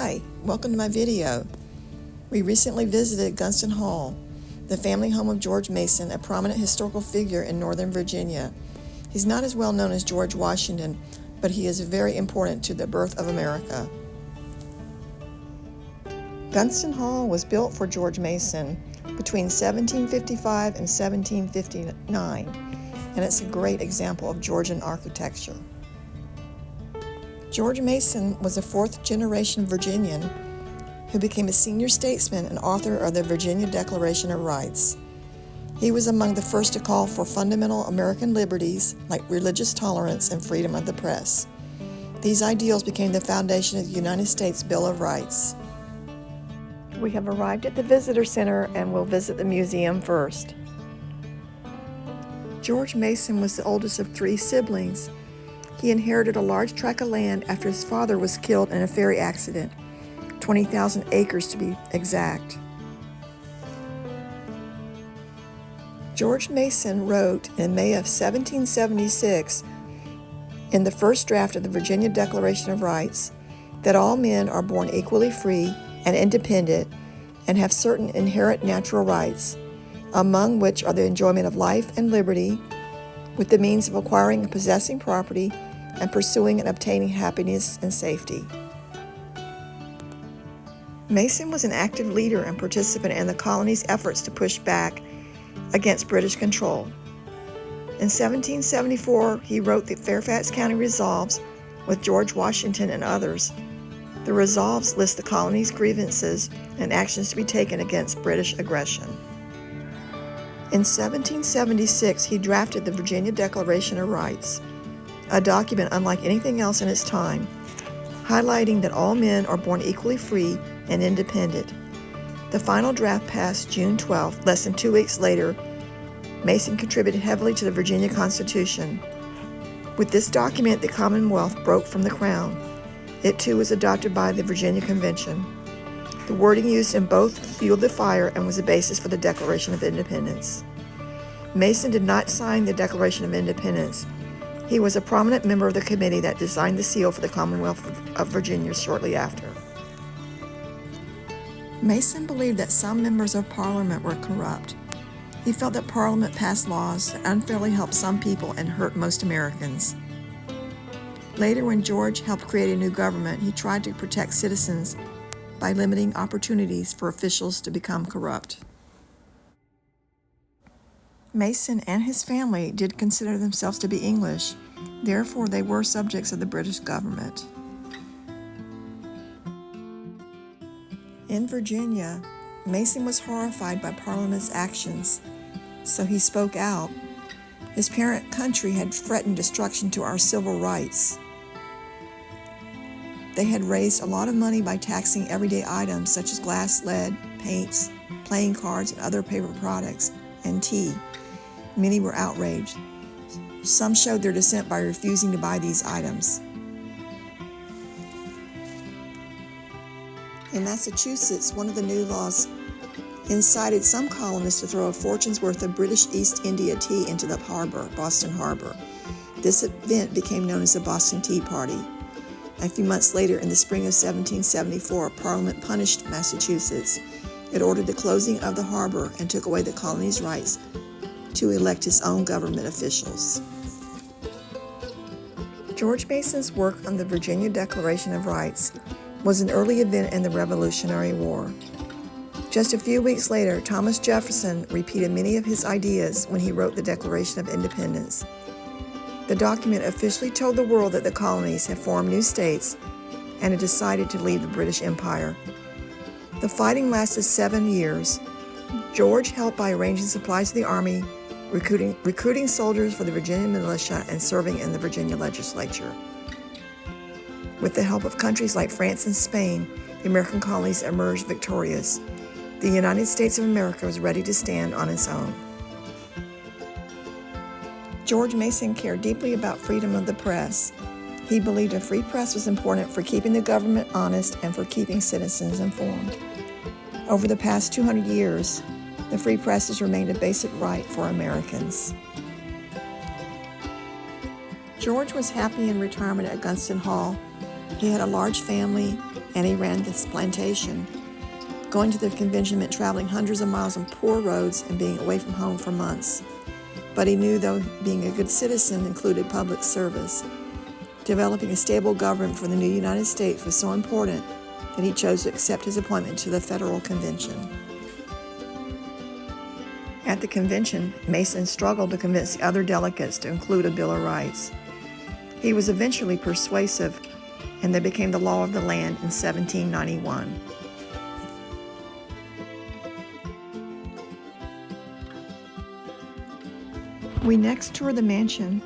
Hi, welcome to my video. We recently visited Gunston Hall, the family home of George Mason, a prominent historical figure in Northern Virginia. He's not as well known as George Washington, but he is very important to the birth of America. Gunston Hall was built for George Mason between 1755 and 1759, and it's a great example of Georgian architecture. George Mason was a fourth-generation Virginian who became a senior statesman and author of the Virginia Declaration of Rights. He was among the first to call for fundamental American liberties like religious tolerance and freedom of the press. These ideals became the foundation of the United States Bill of Rights. We have arrived at the visitor center and will visit the museum first. George Mason was the oldest of three siblings. He inherited a large tract of land after his father was killed in a ferry accident, 20,000 acres to be exact. George Mason wrote in May of 1776 in the first draft of the Virginia Declaration of Rights that all men are born equally free and independent and have certain inherent natural rights, among which are the enjoyment of life and liberty, with the means of acquiring and possessing property and pursuing and obtaining happiness and safety. Mason was an active leader and participant in the colony's efforts to push back against British control. In 1774, he wrote the Fairfax County Resolves with George Washington and others. The resolves list the colony's grievances and actions to be taken against British aggression. In 1776, he drafted the Virginia Declaration of Rights, a document unlike anything else in its time, highlighting that all men are born equally free and independent. The final draft passed June 12th. Less than 2 weeks later, Mason contributed heavily to the Virginia Constitution. With this document, the Commonwealth broke from the Crown. It too was adopted by the Virginia Convention. The wording used in both fueled the fire and was the basis for the Declaration of Independence. Mason did not sign the Declaration of Independence. He was a prominent member of the committee that designed the seal for the Commonwealth of Virginia shortly after. Mason believed that some members of Parliament were corrupt. He felt that Parliament passed laws that unfairly helped some people and hurt most Americans. Later, when George helped create a new government, he tried to protect citizens by limiting opportunities for officials to become corrupt. Mason and his family did consider themselves to be English, therefore they were subjects of the British government. In Virginia, Mason was horrified by Parliament's actions, so he spoke out. His parent country had threatened destruction to our civil rights. They had raised a lot of money by taxing everyday items such as glass, lead, paints, playing cards, and other paper products, and tea. Many were outraged. Some showed their dissent by refusing to buy these items. In Massachusetts, one of the new laws incited some colonists to throw a fortune's worth of British East India tea into the harbor, Boston Harbor. This event became known as the Boston Tea Party. A few months later, in the spring of 1774, Parliament punished Massachusetts. It ordered the closing of the harbor and took away the colony's rights to elect its own government officials. George Mason's work on the Virginia Declaration of Rights was an early event in the Revolutionary War. Just a few weeks later, Thomas Jefferson repeated many of his ideas when he wrote the Declaration of Independence. The document officially told the world that the colonies had formed new states and had decided to leave the British Empire. The fighting lasted 7 years. George helped by arranging supplies to the army, recruiting soldiers for the Virginia militia, and serving in the Virginia legislature. With the help of countries like France and Spain, the American colonies emerged victorious. The United States of America was ready to stand on its own. George Mason cared deeply about freedom of the press. He believed a free press was important for keeping the government honest and for keeping citizens informed. Over the past 200 years, the free press has remained a basic right for Americans. George was happy in retirement at Gunston Hall. He had a large family and he ran this plantation. Going to the convention meant traveling hundreds of miles on poor roads and being away from home for months. But he knew, though, being a good citizen included public service. Developing a stable government for the new United States was so important that he chose to accept his appointment to the federal convention. At the convention, Mason struggled to convince the other delegates to include a Bill of Rights. He was eventually persuasive, and they became the law of the land in 1791. We next tour the mansion,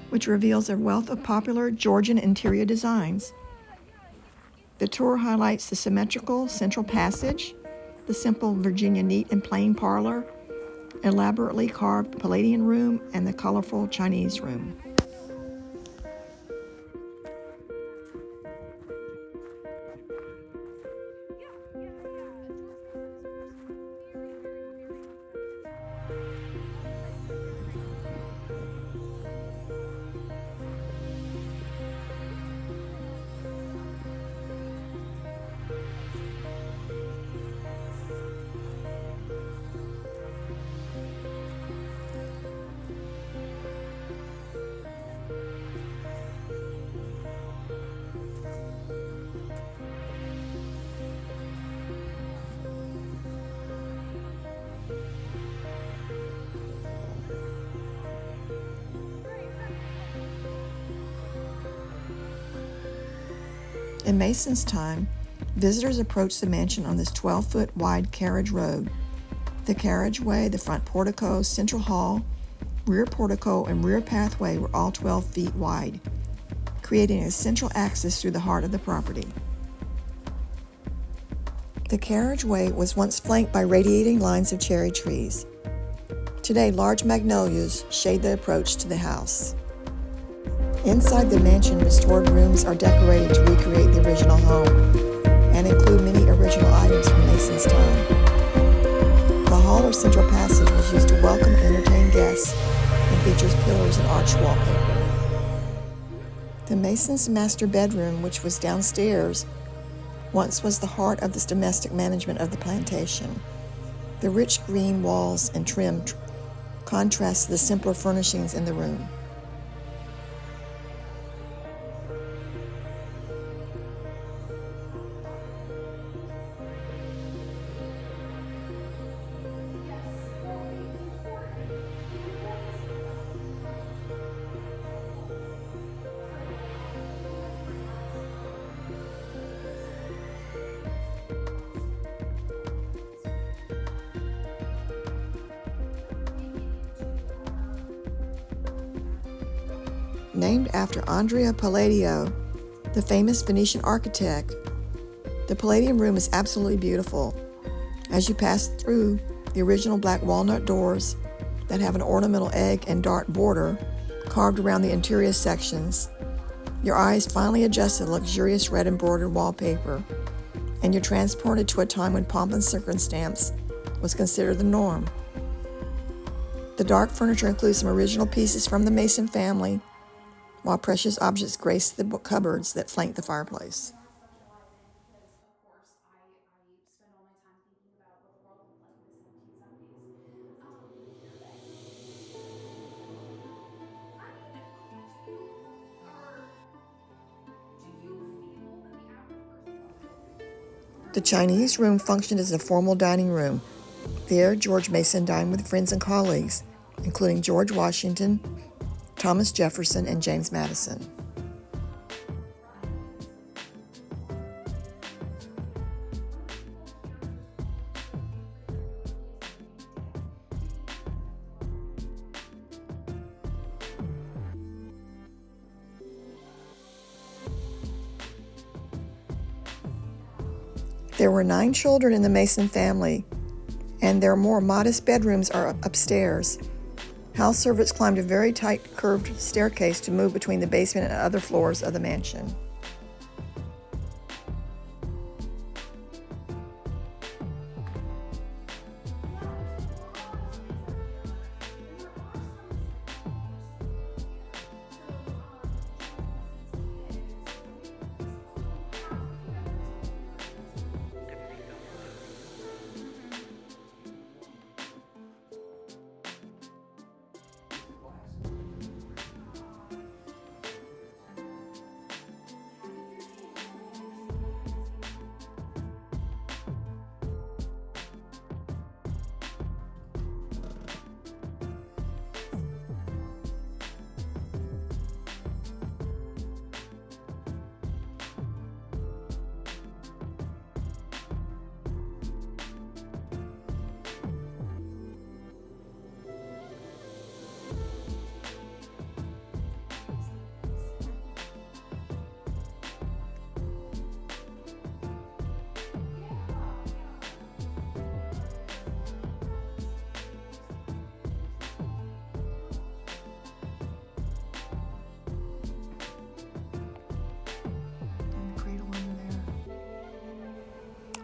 which reveals a wealth of popular Georgian interior designs. The tour highlights the symmetrical central passage, the simple Virginia neat and plain parlor, elaborately carved Palladian room, and the colorful Chinese room. In Mason's time, visitors approached the mansion on this 12-foot wide carriage road. The carriageway, the front portico, central hall, rear portico, and rear pathway were all 12 feet wide, creating a central access through the heart of the property. The carriageway was once flanked by radiating lines of cherry trees. Today, large magnolias shade the approach to the house. Inside the mansion, restored rooms are decorated to recreate the original home and include many original items from Mason's time. The hall or central passage was used to welcome and entertain guests and features pillars and arch wallpaper. The Masons' master bedroom, which was downstairs, once was the heart of this domestic management of the plantation. The rich green walls and trim contrast the simpler furnishings in the room. Named after Andrea Palladio, the famous Venetian architect, the Palladian room is absolutely beautiful. As you pass through the original black walnut doors that have an ornamental egg and dart border carved around the interior sections, your eyes finally adjust to the luxurious red embroidered wallpaper, and you're transported to a time when pomp and circumstance was considered the norm. The dark furniture includes some original pieces from the Mason family, while precious objects grace the cupboards that flank the fireplace. The Chinese room functioned as a formal dining room. There, George Mason dined with friends and colleagues, including George Washington, Thomas Jefferson, and James Madison. There were 9 children in the Mason family, and their more modest bedrooms are upstairs. House servants climbed a very tight curved staircase to move between the basement and other floors of the mansion.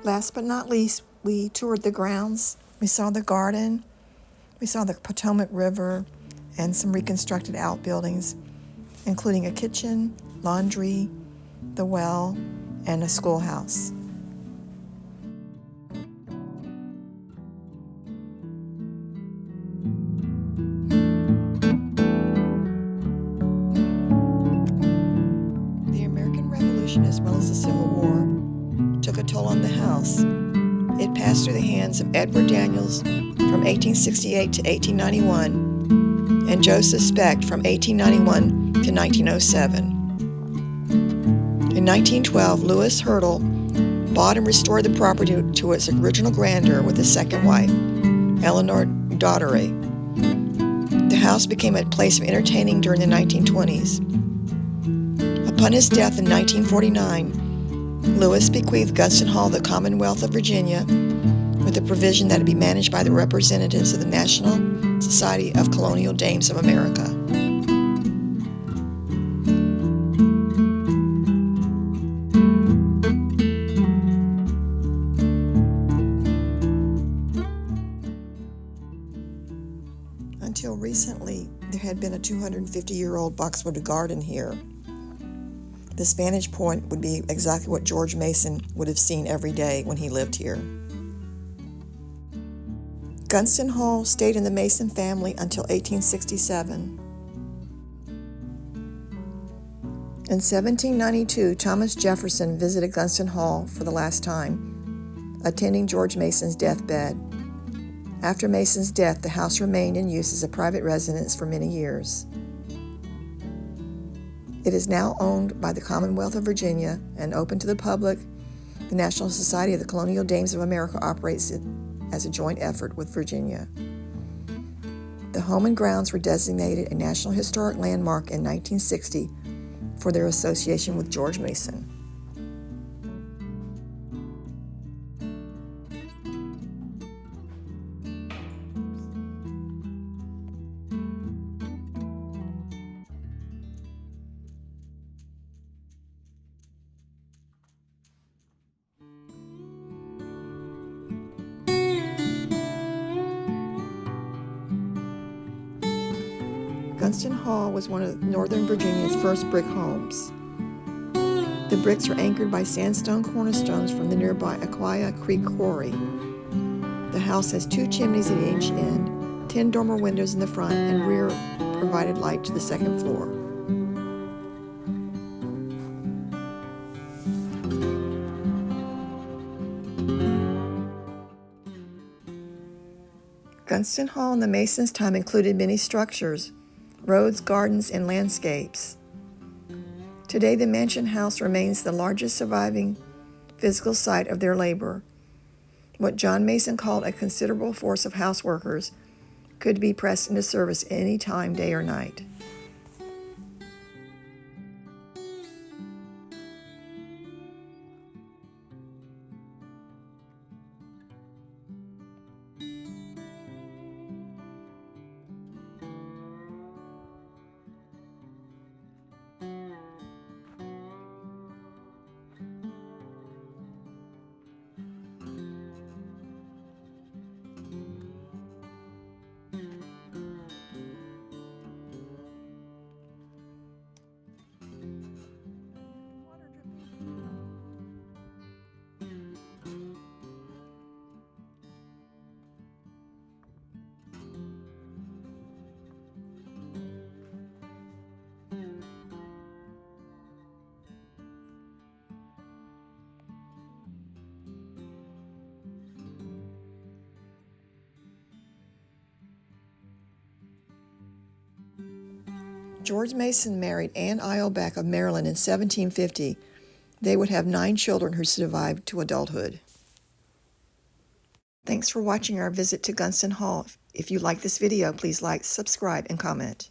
Last but not least, we toured the grounds. We saw the garden, we saw the Potomac River, and some reconstructed outbuildings, including a kitchen, laundry, the well, and a schoolhouse. The American Revolution, as well as the Civil War, took a toll on the house. It passed through the hands of Edward Daniels from 1868 to 1891 and Joseph Specht from 1891 to 1907. In 1912, Lewis Hurdle bought and restored the property to its original grandeur with his second wife, Eleanor Daughtery. The house became a place of entertaining during the 1920s. Upon his death in 1949, Lewis bequeathed Gunston Hall to the Commonwealth of Virginia with the provision that it be managed by the representatives of the National Society of Colonial Dames of America. Until recently, there had been a 250-year-old boxwood garden here. This vantage point would be exactly what George Mason would have seen every day when he lived here. Gunston Hall stayed in the Mason family until 1867. In 1792, Thomas Jefferson visited Gunston Hall for the last time, attending George Mason's deathbed. After Mason's death, the house remained in use as a private residence for many years. It is now owned by the Commonwealth of Virginia and open to the public. The National Society of the Colonial Dames of America operates it as a joint effort with Virginia. The home and grounds were designated a National Historic Landmark in 1960 for their association with George Mason. Gunston Hall was one of Northern Virginia's first brick homes. The bricks are anchored by sandstone cornerstones from the nearby Aquia Creek Quarry. The house has 2 chimneys at each end, 10 dormer windows in the front, and rear provided light to the second floor. Gunston Hall in the Masons' time included many structures, roads, gardens, and landscapes. Today, the mansion house remains the largest surviving physical site of their labor. What John Mason called a considerable force of house workers could be pressed into service any time, day or night. George Mason married Anne Eilbeck of Maryland in 1750. They would have 9 children who survived to adulthood. Thanks for watching our visit to Gunston Hall. If you like this video, please like, subscribe, and comment.